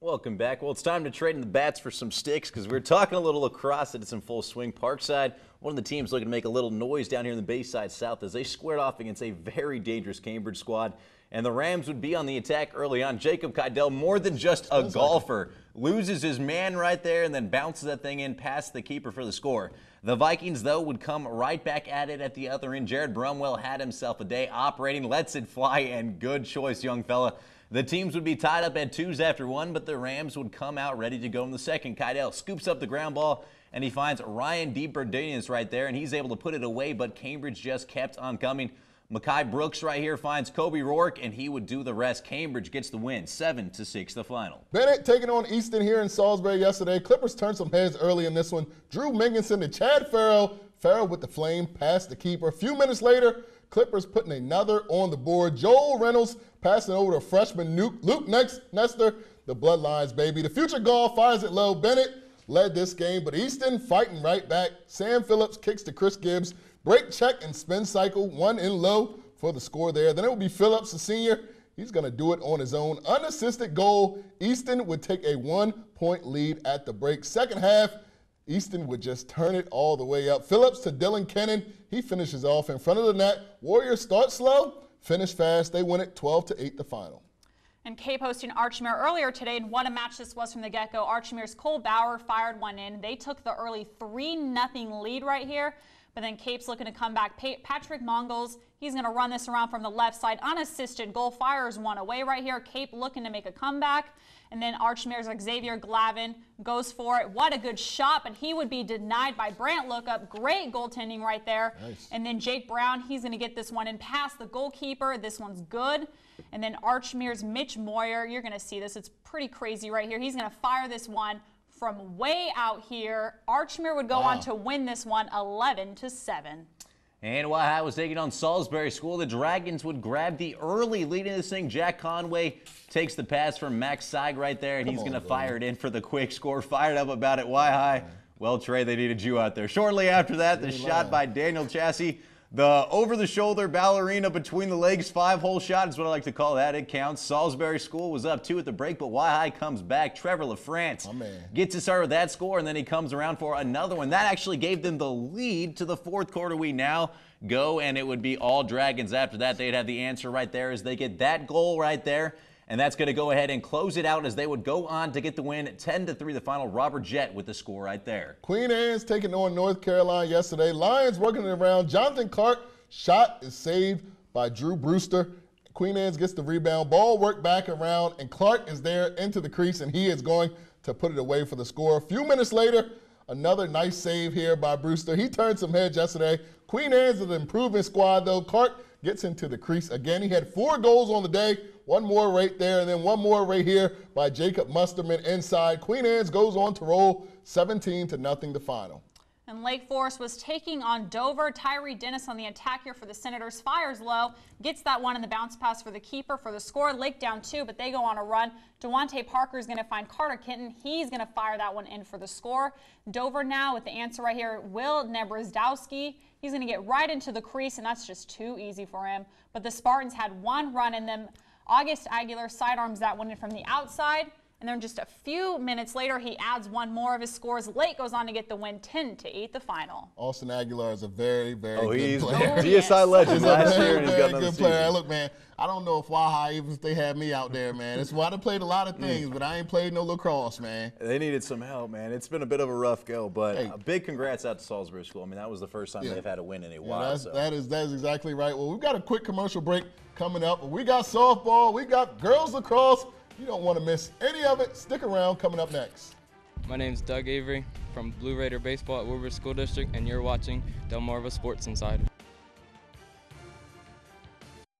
Welcome back. Well, it's time to trade in the bats for some sticks because we're talking a little lacrosse that it's in full swing. Parkside, one of the teams looking to make a little noise down here in the Bayside South as they squared off against a very dangerous Cambridge squad. And the Rams would be on the attack early on. Jacob Kydell, more than just a golfer, loses his man right there and then bounces that thing in past the keeper for the score. The Vikings, though, would come right back at it at the other end. Jared Brumwell had himself a day operating, lets it fly, and good choice, young fella. The teams would be tied up at 2s after 1, but the Rams would come out ready to go in the second. Kydell scoops up the ground ball, and he finds Ryan DeBerdenius right there, and he's able to put it away, but Cambridge just kept on coming. Makai Brooks right here finds Kobe Rourke, and he would do the rest. Cambridge gets the win, 7-6 the final. Bennett taking on Easton here in Salisbury yesterday. Clippers turned some heads early in this one. Drew Minkinson to Chad Farrell. Farrell with the flame past the keeper. A few minutes later, Clippers putting another on the board. Joel Reynolds passing over to freshman Luke Nestor. The Bloodlines, baby. The future golf fires it low. Bennett led this game, but Easton fighting right back. Sam Phillips kicks to Chris Gibbs. Break, check, and spin cycle. One in low for the score there. Then it will be Phillips, the senior. He's going to do it on his own. Unassisted goal. Easton would take a 1-point lead at the break. Second half, Easton would just turn it all the way up. Phillips to Dylan Kennan. He finishes off in front of the net. Warriors start slow, finish fast. They win it 12-8 the final. And Cape hosting Archmere earlier today, and what a match this was from the get-go. Archmere's Cole Bauer fired one in. They took the early 3-0 lead right here, but then Cape's looking to come back. Patrick Mongols, he's going to run this around from the left side. Unassisted goal, fires one away right here. Cape looking to make a comeback. And then Archmere's Xavier Glavin goes for it. What a good shot, but he would be denied by Brant Lookup. Great goaltending right there. Nice. And then Jake Brown, he's going to get this one in past the goalkeeper. This one's good. And then Archmere's Mitch Moyer, you're going to see this. It's pretty crazy right here. He's going to fire this one from way out here. Archmere would go on to win this one 11-7. And Wahai was taking on Salisbury School. The Dragons would grab the early lead in this thing. Jack Conway takes the pass from Max Seig right there, and he's going to fire it in for the quick score. Fired up about it. Wahai. Well, Trey, they needed you out there. Shortly after that, the shot by Daniel Chassie. The over-the-shoulder ballerina between the legs 5-hole shot is what I like to call that. It counts. Salisbury School was up 2 at the break, but Wahai comes back. Trevor LaFrance gets to start with that score, and then he comes around for another one. That actually gave them the lead to the fourth quarter. We now go, and it would be all Dragons after that. They'd have the answer right there as they get that goal right there. And that's going to go ahead and close it out as they would go on to get the win 10-3 the final. Robert Jett with the score right there. Queen Anne's taking on North Carolina yesterday. Lions working it around. Jonathan Clark shot is saved by Drew Brewster. Queen Anne's gets the rebound. Ball worked back around, and Clark is there into the crease, and he is going to put it away for the score. A few minutes later, another nice save here by Brewster. He turned some heads yesterday. Queen Anne's is an improving squad, though. Clark gets into the crease again. He had 4 goals on the day. One more right there, and then one more right here by Jacob Musterman inside. Queen Anne's goes on to roll 17-0 the final. And Lake Forest was taking on Dover. Tyree Dennis on the attack here for the Senators. Fires low, gets that one in the bounce pass for the keeper for the score. Lake down 2, but they go on a run. Devontae Parker is going to find Carter Kenton. He's going to fire that one in for the score. Dover now with the answer right here. Will Nebrazdowski. He's going to get right into the crease, and that's just too easy for him. But the Spartans had one run in them. August Aguilar sidearms that one in from the outside. And then just a few minutes later, he adds one more of his scores. Lake goes on to get the win 10-8 the final. Austin Aguilar is a very, very good player. DSI legend last year, and he's got another good player. Look, man, I don't know if Wahai, even if they had me out there, man. That's why I played a lot of things, but I ain't played no lacrosse, man. They needed some help, man. It's been a bit of a rough go, but a big congrats out to Salisbury School. I mean, that was the first time they've had a win in a while. That is exactly right. Well, we've got a quick commercial break coming up. We got softball. We got girls lacrosse. You don't want to miss any of it. Stick around. Coming up next. My name's Doug Avery from Blue Raider Baseball at Woodward School District, and you're watching Delmarva Sports Insider.